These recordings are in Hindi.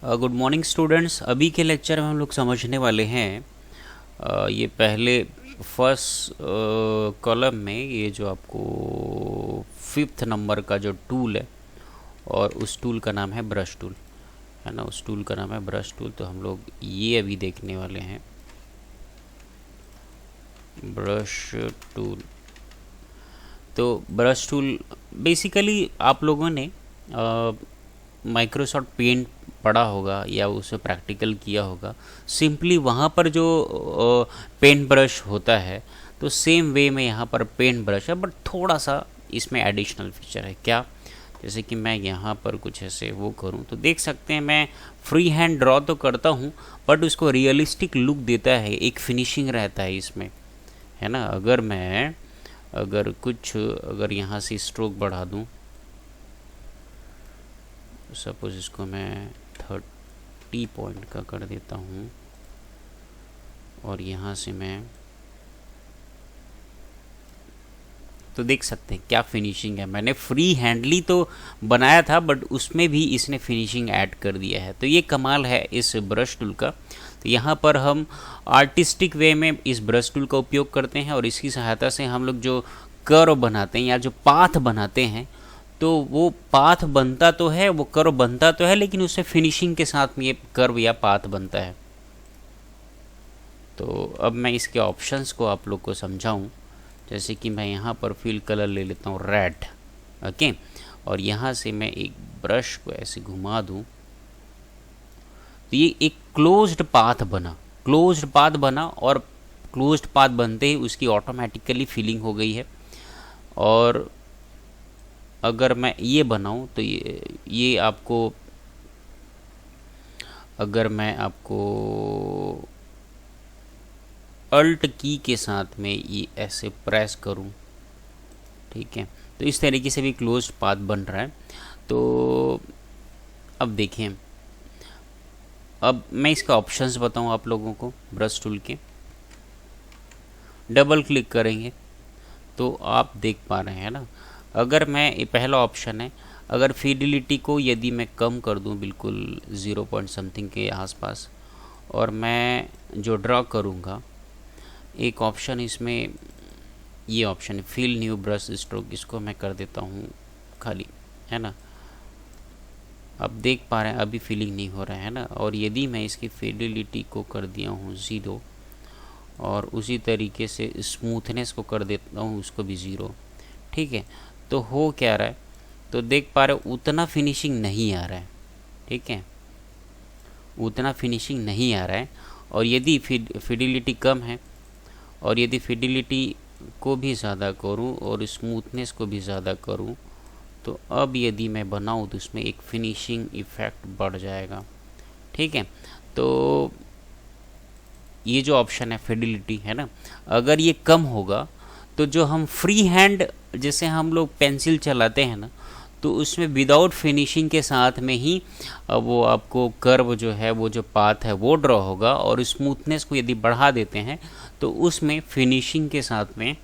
Good morning students. अभी के लेक्चर में हम लोग समझने वाले हैं ये पहले फर्स्ट कॉलम में ये जो आपको फिफ्थ नंबर का जो टूल है और उस टूल का नाम है ब्रश टूल, है ना। उस टूल का नाम है ब्रश टूल। तो हम लोग ये अभी देखने वाले हैं ब्रश टूल। तो ब्रश टूल बेसिकली आप लोगों ने माइक्रोसॉफ्ट पेंट पढ़ा होगा या उसे प्रैक्टिकल किया होगा। सिंपली वहाँ पर जो पेंट ब्रश होता है तो सेम वे में यहाँ पर पेंट ब्रश है, बट थोड़ा सा इसमें एडिशनल फीचर है। क्या? जैसे कि मैं यहाँ पर कुछ ऐसे वो करूँ तो देख सकते हैं मैं फ्री हैंड ड्रॉ तो करता हूँ बट उसको रियलिस्टिक लुक देता है, एक फिनिशिंग रहता है इसमें, है ना। अगर यहाँ से स्ट्रोक बढ़ा दूँ, सपोज इसको मैं 30 पॉइंट का कर देता हूँ और यहाँ से मैं तो देख सकते हैं क्या फिनिशिंग है। मैंने फ्री हैंडली तो बनाया था बट उसमें भी इसने फिनिशिंग ऐड कर दिया है। तो ये कमाल है इस ब्रश टूल का। तो यहाँ पर हम आर्टिस्टिक वे में इस ब्रश टूल का उपयोग करते हैं और इसकी सहायता से हम लोग जो कर्व बनाते हैं या जो पाथ बनाते हैं तो वो पाथ बनता तो है, वो कर्व बनता तो है, लेकिन उससे फिनिशिंग के साथ में ये कर्व या पाथ बनता है। तो अब मैं इसके ऑप्शंस को आप लोग को समझाऊं। जैसे कि मैं यहाँ पर फिल कलर ले लेता हूँ रेड, ओके, और यहाँ से मैं एक ब्रश को ऐसे घुमा दूँ तो ये एक क्लोज्ड पाथ बना और क्लोज्ड पाथ बनते ही उसकी ऑटोमेटिकली फिलिंग हो गई है। और अगर मैं ये बनाऊं तो ये आपको, अगर मैं आपको अल्ट की के साथ में ये ऐसे प्रेस करूं, ठीक है, तो इस तरीके से भी क्लोज्ड पाथ बन रहा है। तो अब देखें, अब मैं इसका ऑप्शंस बताऊं आप लोगों को। ब्रश टूल के डबल क्लिक करेंगे तो आप देख पा रहे हैं ना। अगर मैं, ये पहला ऑप्शन है, अगर फिडिलिटी को यदि मैं कम कर दूं बिल्कुल 0 पॉइंट समथिंग के आसपास और मैं जो ड्रॉ करूंगा, एक ऑप्शन इसमें ये ऑप्शन है फिल न्यू ब्रश स्ट्रोक, इसको मैं कर देता हूँ खाली, है ना। अब देख पा रहे हैं अभी फिलिंग नहीं हो रहा है ना। और यदि मैं इसकी फिडिलिटी को कर दिया हूँ 0 और उसी तरीके से स्मूथनेस को कर देता हूँ उसको भी 0, ठीक है, तो हो क्या रहा है, तो देख पा रहे हो उतना फिनिशिंग नहीं आ रहा है, ठीक है, उतना फिनिशिंग नहीं आ रहा है। और यदि फिडिलिटी कम है और यदि फिडिलिटी को भी ज़्यादा करूं और स्मूथनेस को भी ज़्यादा करूं तो अब यदि मैं बनाऊं तो उसमें एक फिनिशिंग इफ़ेक्ट बढ़ जाएगा, ठीक है। तो ये जो ऑप्शन है फिडिलिटी, है ना, अगर ये कम होगा तो जो हम फ्री हैंड जैसे हम लोग पेंसिल चलाते हैं ना, तो उसमें विदाउट फिनिशिंग के साथ में ही वो आपको कर्व जो है, वो जो पाथ है वो ड्रॉ होगा। और स्मूथनेस को यदि बढ़ा देते हैं तो उसमें फिनिशिंग के साथ में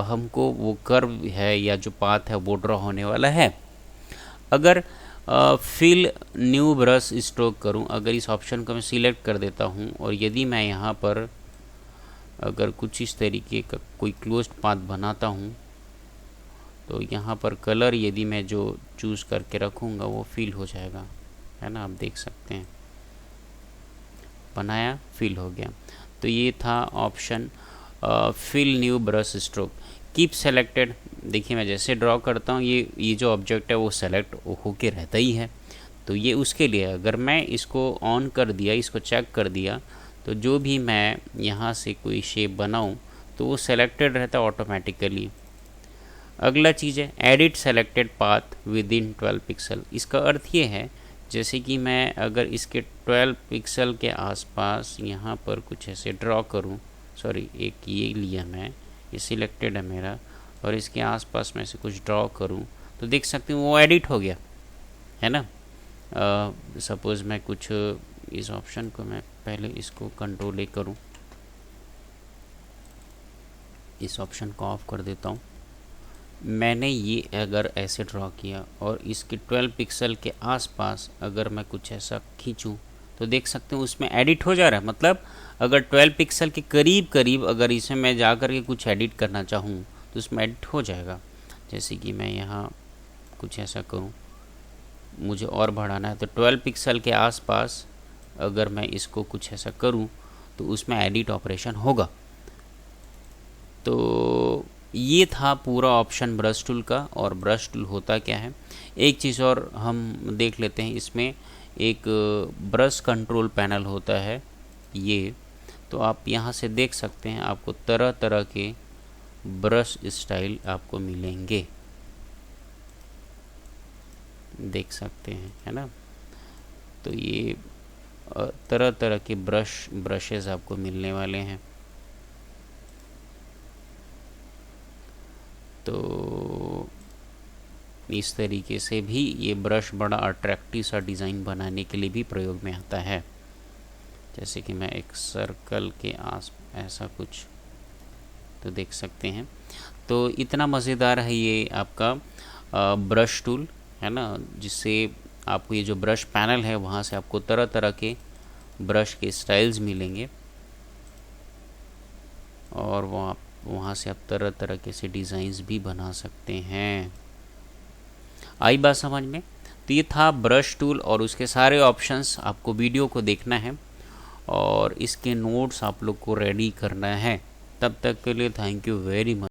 हमको वो कर्व है या जो पाथ है वो ड्रॉ होने वाला है। अगर फिल न्यू ब्रश स्ट्रोक करूं, अगर इस ऑप्शन को मैं सिलेक्ट कर देता हूं और यदि मैं यहाँ पर अगर कुछ इस तरीके का कोई क्लोज्ड पाथ बनाता हूँ तो यहाँ पर कलर यदि मैं जो चूज़ करके रखूँगा वो फिल हो जाएगा, है ना। आप देख सकते हैं बनाया, फिल हो गया। तो ये था option fill new brush stroke. Keep selected, देखिए मैं जैसे ड्रॉ करता हूँ ये जो ऑब्जेक्ट है वो सेलेक्ट होके रहता ही है। तो ये उसके लिए, अगर मैं इसको ऑन कर दिया, इसको चेक कर दिया, तो जो भी मैं यहाँ से कोई शेप बनाऊँ तो वो सेलेक्टेड रहता है ऑटोमेटिकली। अगला चीज़ है edit selected path with in 12 pixel. इसका अर्थ ये है जैसे कि मैं अगर इसके 12 पिक्सल के आसपास यहाँ पर कुछ ऐसे ड्रॉ करूँ, सॉरी एक ये लिया मैं, ये सिलेक्टेड है मेरा, और इसके आसपास मैं से कुछ ड्रॉ करूँ तो देख सकते हैं वो एडिट हो गया, है ना। सपोज़ मैं कुछ इस ऑप्शन को मैं पहले इसको कंट्रोल ए करूँ, इस ऑप्शन को ऑफ कर देता हूँ, मैंने ये अगर ऐसे ड्रॉ किया और इसके 12 पिक्सल के आसपास अगर मैं कुछ ऐसा खींचूं तो देख सकते हैं उसमें एडिट हो जा रहा है। मतलब अगर 12 पिक्सल के करीब करीब अगर इसमें मैं जा कर के कुछ एडिट करना चाहूँ तो उसमें एडिट हो जाएगा। जैसे कि मैं यहाँ कुछ ऐसा करूँ, मुझे और बढ़ाना है तो 12 पिक्सल के आसपास अगर मैं इसको कुछ ऐसा करूँ तो उसमें एडिट ऑपरेशन होगा। तो ये था पूरा ऑप्शन ब्रश टूल का। और ब्रश टूल होता क्या है, एक चीज़ और हम देख लेते हैं। इसमें एक ब्रश कंट्रोल पैनल होता है ये, तो आप यहाँ से देख सकते हैं आपको तरह तरह के ब्रश स्टाइल आपको मिलेंगे, देख सकते हैं, है ना। तो ये तरह तरह के ब्रशेस आपको मिलने वाले हैं। तो इस तरीके से भी ये ब्रश बड़ा अट्रैक्टिव सा डिज़ाइन बनाने के लिए भी प्रयोग में आता है। जैसे कि मैं एक सर्कल के आस ऐसा कुछ तो देख सकते हैं। तो इतना मज़ेदार है ये आपका ब्रश टूल, है ना, जिससे आपको ये जो ब्रश पैनल है वहाँ से आपको तरह तरह के ब्रश के स्टाइल्स मिलेंगे और वहाँ से आप तरह तरह के से डिज़ाइंस भी बना सकते हैं। आई बात समझ में। तो ये था ब्रश टूल और उसके सारे ऑप्शंस। आपको वीडियो को देखना है और इसके नोट्स आप लोग को रेडी करना है। तब तक के लिए थैंक यू वेरी मच।